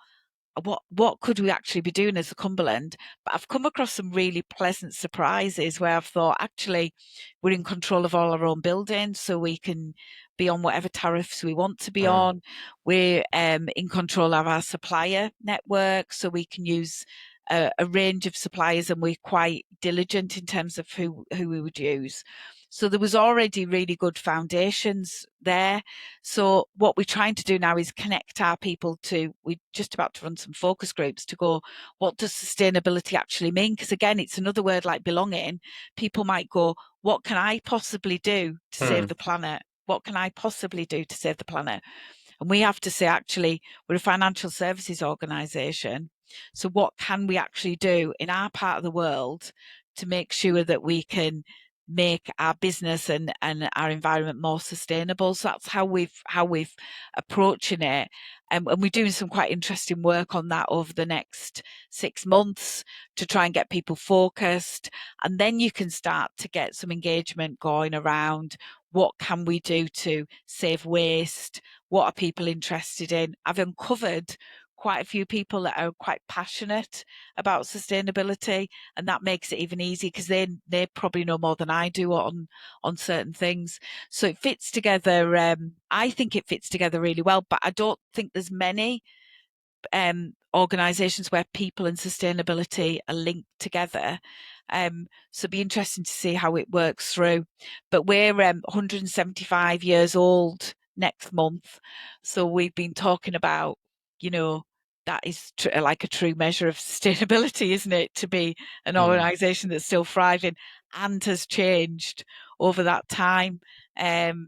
what could we actually be doing as a Cumberland? But I've come across some really pleasant surprises where I've thought, actually, we're in control of all our own buildings, so we can be on whatever tariffs we want to be on. We're in control of our supplier network, so we can use a range of suppliers, and we're quite diligent in terms of who we would use. So there was already really good foundations there. So what we're trying to do now is connect our people we're just about to run some focus groups to go, what does sustainability actually mean? Because again, it's another word like belonging. People might go, what can I possibly do to save the planet? What can I possibly do to save the planet? And we have to say, actually, we're a financial services organisation. So what can we actually do in our part of the world to make sure that we can make our business and our environment more sustainable? So that's how we've approaching it. And we're doing some quite interesting work on that over the next 6 months to try and get people focused. And then you can start to get some engagement going around what can we do to save waste? What are people interested in? I've uncovered quite a few people that are quite passionate about sustainability, and that makes it even easier because they probably know more than I do on certain things. So it fits together. I think it fits together really well, but I don't think there's many organisations where people and sustainability are linked together. So it'd be interesting to see how it works through. But we're 175 years old next month, so we've been talking about, that is like a true measure of sustainability, isn't it? To be an organisation that's still thriving and has changed over that time.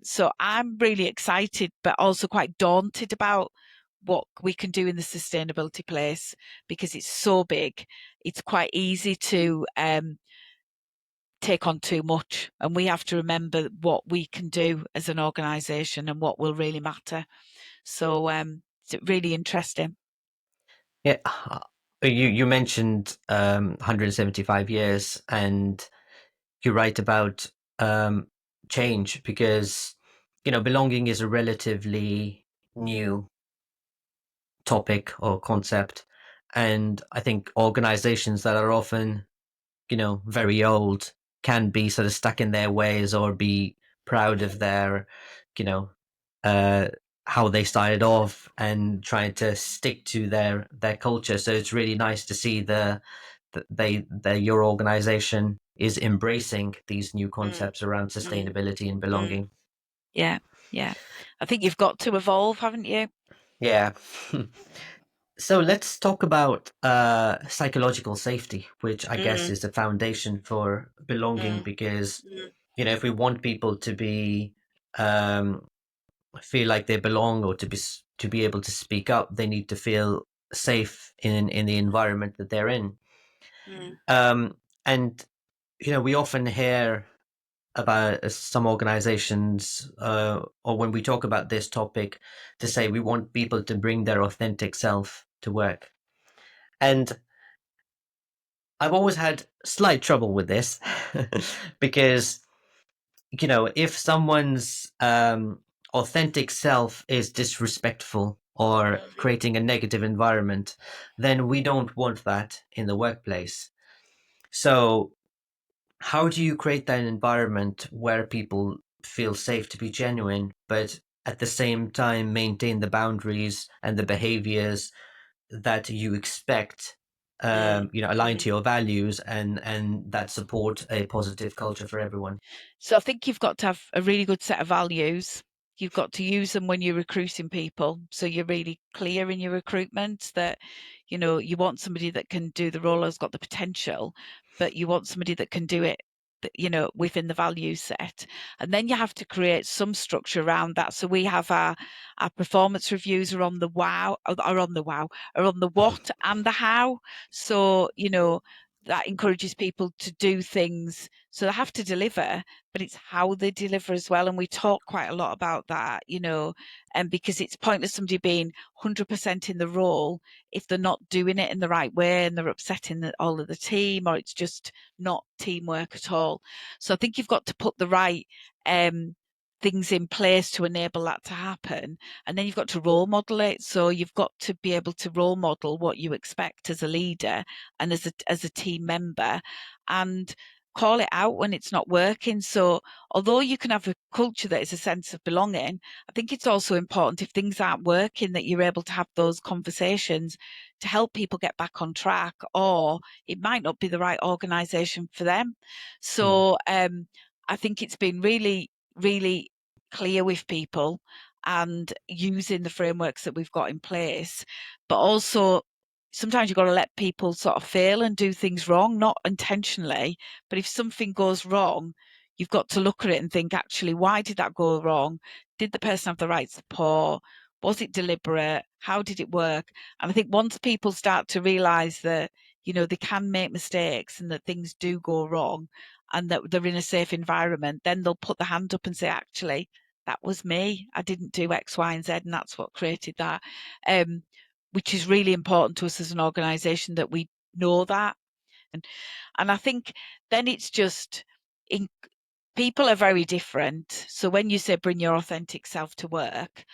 So I'm really excited, but also quite daunted about what we can do in the sustainability place because it's so big. It's quite easy to take on too much, and we have to remember what we can do as an organisation and what will really matter. So it's really interesting. Yeah, you mentioned 175 years, and you're right about um, change because belonging is a relatively new topic or concept. And I think organizations that are often, very old can be sort of stuck in their ways or be proud of their, you know, how they started off and trying to stick to their culture. So it's really nice to see your organization is embracing these new concepts around sustainability and belonging. Yeah. I think you've got to evolve, haven't you? Yeah. So let's talk about psychological safety, which I guess is the foundation for belonging, because if we want people to be feel like they belong, or to be able to speak up, they need to feel safe in the environment that they're in. And we often hear about some organizations, or when we talk about this topic, to say we want people to bring their authentic self to work. And I've always had slight trouble with this because, if someone's authentic self is disrespectful or creating a negative environment, then we don't want that in the workplace. So how do you create that environment where people feel safe to be genuine, but at the same time maintain the boundaries and the behaviors that you expect, aligned to your values, and that support a positive culture for everyone? So I think you've got to have a really good set of values. You've got to use them when you're recruiting people. So you're really clear in your recruitment that, you want somebody that can do the role, has got the potential, but you want somebody that can do it, within the value set. And then you have to create some structure around that. So we have our performance reviews are on the what and the how. So, that encourages people to do things. So they have to deliver, but it's how they deliver as well. And we talk quite a lot about that, and because it's pointless somebody being 100% in the role if they're not doing it in the right way and they're upsetting all of the team, or it's just not teamwork at all. So I think you've got to put the right things in place to enable that to happen. And then you've got to role model it. So you've got to be able to role model what you expect as a leader and as a team member, and call it out when it's not working. So although you can have a culture that is a sense of belonging, I think it's also important, if things aren't working, that you're able to have those conversations to help people get back on track, or it might not be the right organization for them. So I think it's been really, really clear with people and using the frameworks that we've got in place, but also sometimes you've got to let people sort of fail and do things wrong, not intentionally, but if something goes wrong, you've got to look at it and think, actually, why did that go wrong? Did the person have the right support? Was it deliberate? How did it work? And I think once people start to realize that, they can make mistakes and that things do go wrong and that they're in a safe environment, then they'll put the hand up and say, actually, that was me. I didn't do X, Y, and Z, and that's what created that. Which is really important to us as an organisation, that we know that. And I think then it's just, people are very different. So when you say bring your authentic self to work,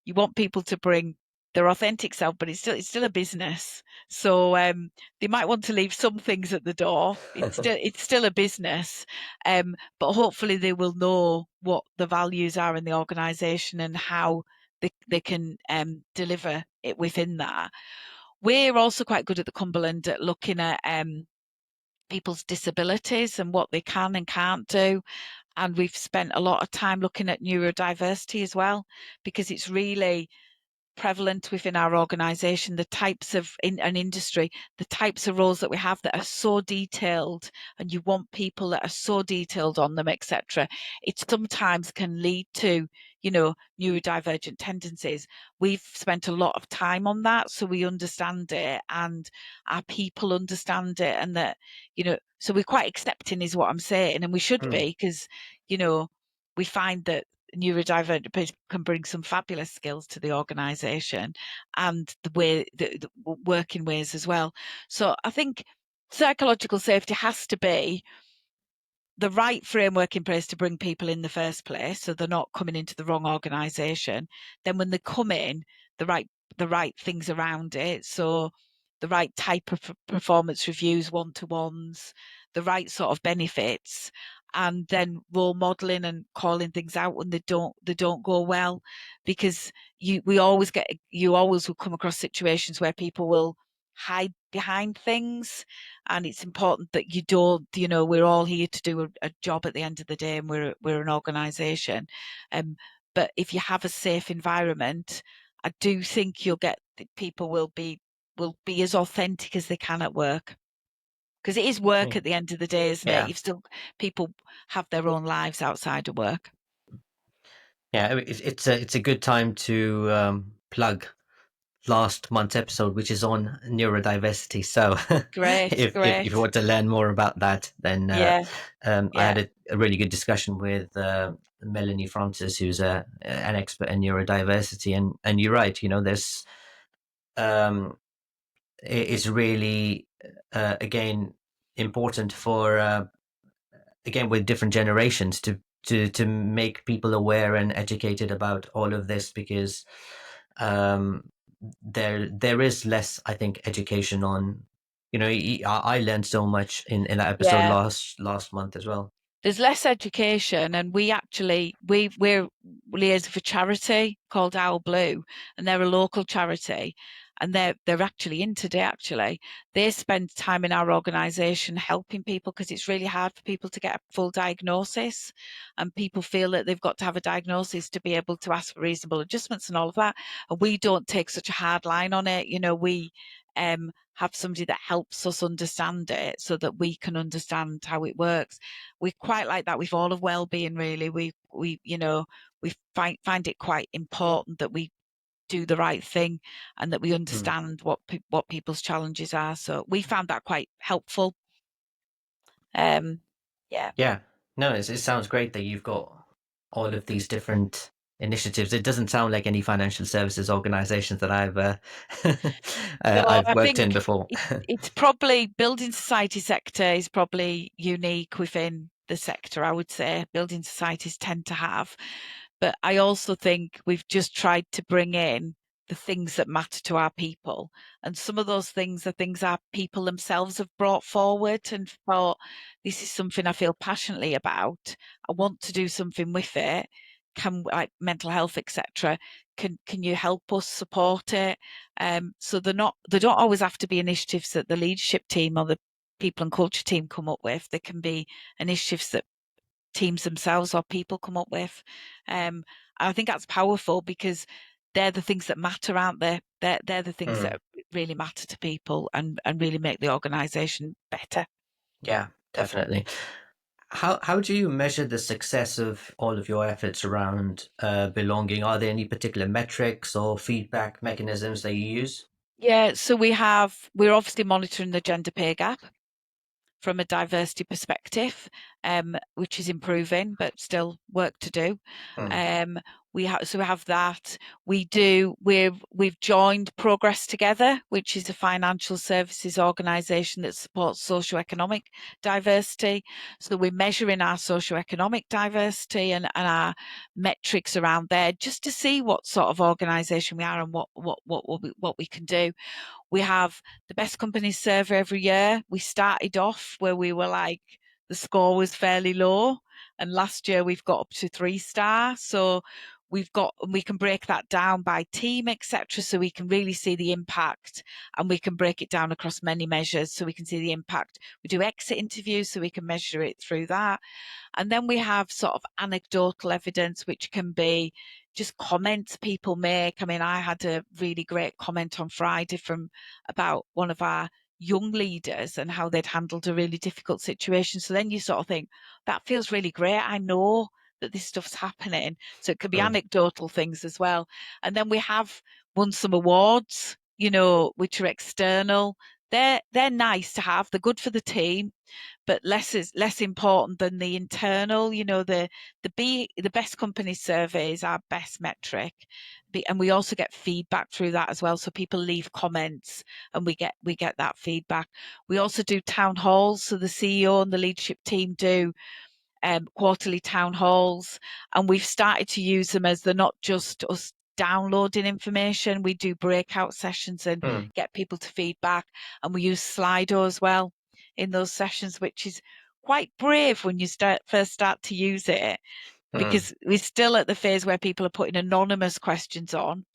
you want people to bring their authentic self, but it's still a business. So they might want to leave some things at the door. It's still a business, but hopefully they will know what the values are in the organisation and how they can deliver it within that. We're also quite good at the Cumberland at looking at people's disabilities and what they can and can't do. And we've spent a lot of time looking at neurodiversity as well, because it's really prevalent within our organisation, the types of in an industry, the types of roles that we have that are so detailed, and you want people that are so detailed on them, etc. It sometimes can lead to, neurodivergent tendencies. We've spent a lot of time on that, so we understand it and our people understand it, and that, so we're quite accepting is what I'm saying, and we should be, because, we find that neurodivergent people can bring some fabulous skills to the organisation and the working ways as well. So I think psychological safety has to be the right framework in place to bring people in the first place, so they're not coming into the wrong organisation. Then when they come in, the right the right things around it. So the right type of performance reviews, one-to-ones, the right sort of benefits, and then role modeling and calling things out when they don't go well, because you always will come across situations where people will hide behind things, and it's important that you don't. We're all here to do a job at the end of the day, and we're an organisation. But if you have a safe environment, I do think you'll get people will be as authentic as they can at work, because it is work at the end of the day, isn't it? People have their own lives outside of work. Yeah, it's a good time to plug last month's episode, which is on neurodiversity. So if you want to learn more about that, then I had a really good discussion with Melanie Francis, who's an expert in neurodiversity, and you're right. There's it's really again important for again with different generations to make people aware and educated about all of this, because there is less, I think, education on. I learned so much in that episode last month as well. There's less education, and we're liaising for charity called Owl Blue, and they're a local charity, and they're actually in today. Actually, they spend time in our organisation helping people, because it's really hard for people to get a full diagnosis, and people feel that they've got to have a diagnosis to be able to ask for reasonable adjustments and all of that. And we don't take such a hard line on it. We have somebody that helps us understand it, so that we can understand how it works. We quite like that with all of wellbeing, really. We find it quite important that we do the right thing, and that we understand what people's challenges are. So we found that quite helpful. Yeah. No, it sounds great that you've got all of these different initiatives. It doesn't sound like any financial services organizations that I've I've worked in before. It's probably building society sector is probably unique within the sector, I would say. Building societies tend to have. But I also think we've just tried to bring in the things that matter to our people. And some of those things are things our people themselves have brought forward and thought, this is something I feel passionately about. I want to do something with it. Like mental health, etc. Can you help us support it? So they don't always have to be initiatives that the leadership team or the people and culture team come up with. They can be initiatives that teams themselves or people come up with. I think that's powerful, because they're the things that matter, aren't they? They're the things that really matter to people and really make the organisation better. Yeah, definitely. How do you measure the success of all of your efforts around belonging? Are there any particular metrics or feedback mechanisms that you use? Yeah, so we're obviously monitoring the gender pay gap from a diversity perspective, which is improving, but still work to do. We have that. We've joined Progress Together, which is a financial services organisation that supports socioeconomic diversity. So we're measuring our socioeconomic diversity and our metrics around there, just to see what sort of organisation we are and what we can do. We have the best companies survey every year. We started off where we were like, the score was fairly low, and last year we've got up to 3-star. So we can break that down by team, etc. So we can really see the impact, and we can break it down across many measures so we can see the impact. We do exit interviews so we can measure it through that. And then we have sort of anecdotal evidence, which can be just comments people make. I mean, I had a really great comment on Friday about one of our young leaders and how they'd handled a really difficult situation. So then you sort of think, that feels really great. I know that this stuff's happening. So it could be anecdotal things as well. And then we have won some awards, which are external. They're nice to have. They're good for the team, but less important than the internal. The best company survey is our best metric, and we also get feedback through that as well. So people leave comments, and we get that feedback. We also do town halls. So the CEO and the leadership team do quarterly town halls, and we've started to use them as they're not just us downloading information. We do breakout sessions and get people to feedback, and we use Slido as well in those sessions, which is quite brave when you first start to use it, because we're still at the phase where people are putting anonymous questions on.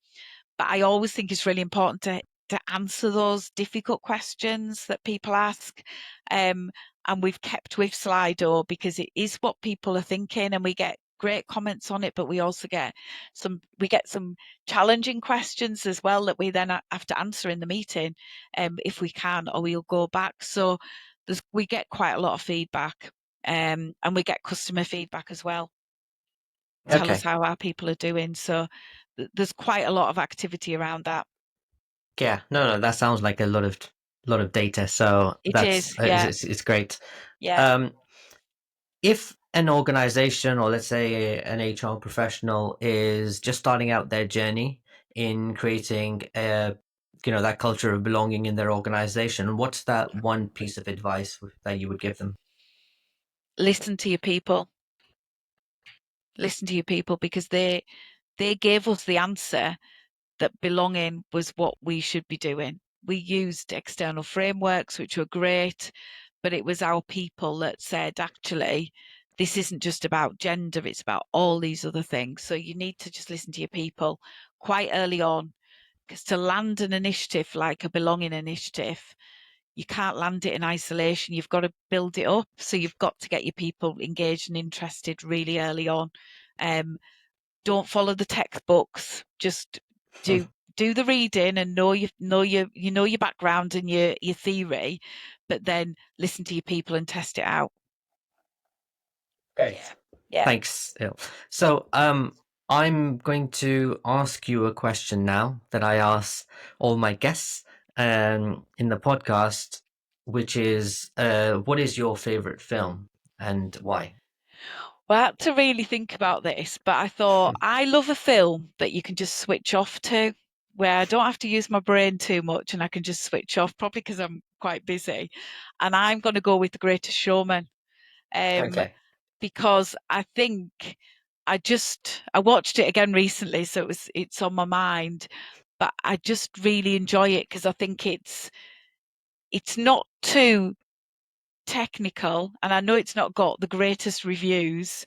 But I always think it's really important to answer those difficult questions that people ask. And we've kept with Slido because it is what people are thinking, and we get great comments on it, but we also get some challenging questions as well that we then have to answer in the meeting, if we can, or we'll go back. So we get quite a lot of feedback, and we get customer feedback as well. Tell us how our people are doing. So there's quite a lot of activity around that. Yeah, no, that sounds like a lot of data. So it's great. Yeah. If an organization, or let's say an HR professional, is just starting out their journey in creating that culture of belonging in their organization, what's that one piece of advice that you would give them? Listen to your people. Listen to your people, because they gave us the answer that belonging was what we should be doing. We used external frameworks, which were great, but it was our people that said, actually, this isn't just about gender, it's about all these other things. So you need to just listen to your people quite early on, because to land an initiative like a belonging initiative, you can't land it in isolation. You've got to build it up. So you've got to get your people engaged and interested really early on. Don't follow the textbooks. Just do the reading and know your background and your theory, but then listen to your people and test it out. Great. Yeah. Thanks, Il. So I'm going to ask you a question now that I ask all my guests in the podcast, which is, what is your favorite film and why? Well, I had to really think about this, but I thought I love a film that you can just switch off to, where I don't have to use my brain too much and I can just switch off, probably because I'm quite busy. And I'm going to go with The Greatest Showman. Because I think I watched it again recently, so it's on my mind, but I just really enjoy it because I think it's not too technical, and I know it's not got the greatest reviews,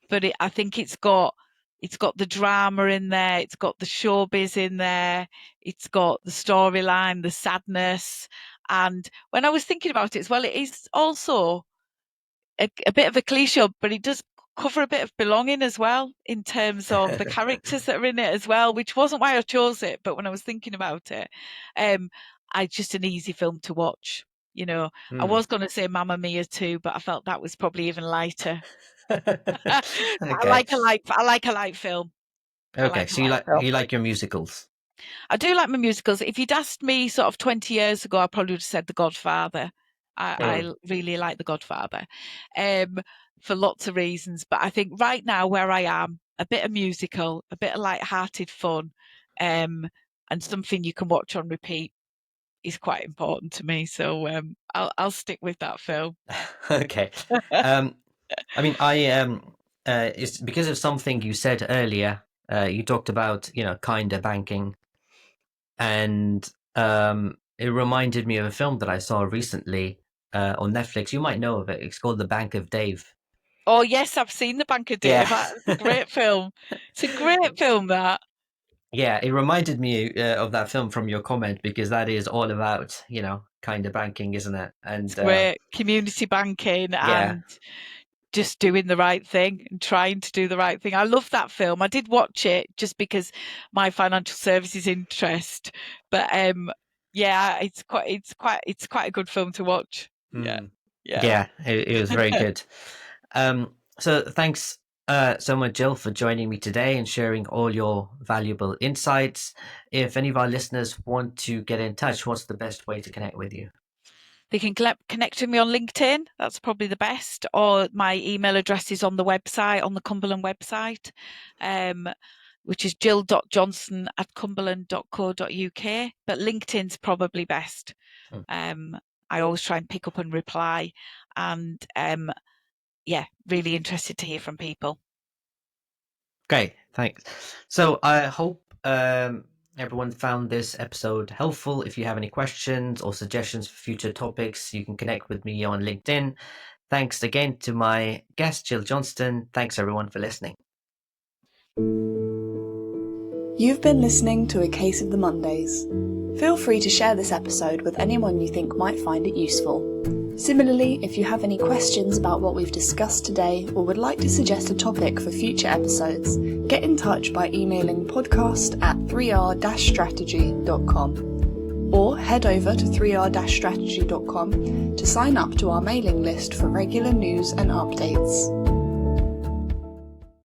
but I think it's got the drama in there, it's got the showbiz in there, it's got the storyline, the sadness. And when I was thinking about it as well, it is also a bit of a cliche, but it does cover a bit of belonging as well, in terms of the characters that are in it as well, which wasn't why I chose it, but when I was thinking about it, I just an easy film to watch. I was going to say Mamma Mia too, but I felt that was probably even lighter. I like a light film. Okay, so you like your musicals? I do like my musicals. If you'd asked me sort of 20 years ago, I probably would have said The Godfather. I really like The Godfather, for lots of reasons. But I think right now where I am, a bit of musical, a bit of light-hearted fun, and something you can watch on repeat is quite important to me. So I'll stick with that film. Okay. I mean, it's because of something you said earlier. You talked about, kind of banking, and it reminded me of a film that I saw recently on Netflix. You might know of it. It's called The Bank of Dave. Oh yes, I've seen The Bank of Dave. Yeah. It's a great film. It's a great film, that. Yeah, it reminded me of that film from your comment, because that is all about, kind of banking, isn't it? And it's great. Community banking and just doing the right thing and trying to do the right thing. I love that film. I did watch it just because my financial services interest, but it's quite a good film to watch. Yeah, it was very good. So thanks so much, Jill, for joining me today and sharing all your valuable insights. If any of our listeners want to get in touch, what's the best way to connect with you? They can connect with me on LinkedIn. That's probably the best. Or my email address is on the website, on the Cumberland website, which is jill.johnson@cumberland.co.uk. But LinkedIn's probably best. I always try and pick up and reply. And really interested to hear from people. Great, thanks. So I hope everyone found this episode helpful. If you have any questions or suggestions for future topics, you can connect with me on LinkedIn. Thanks again to my guest, Jill Johnston. Thanks everyone for listening. You've been listening to A Case of the Mondays. Feel free to share this episode with anyone you think might find it useful. Similarly, if you have any questions about what we've discussed today or would like to suggest a topic for future episodes, get in touch by emailing podcast@3r-strategy.com or head over to 3r-strategy.com to sign up to our mailing list for regular news and updates.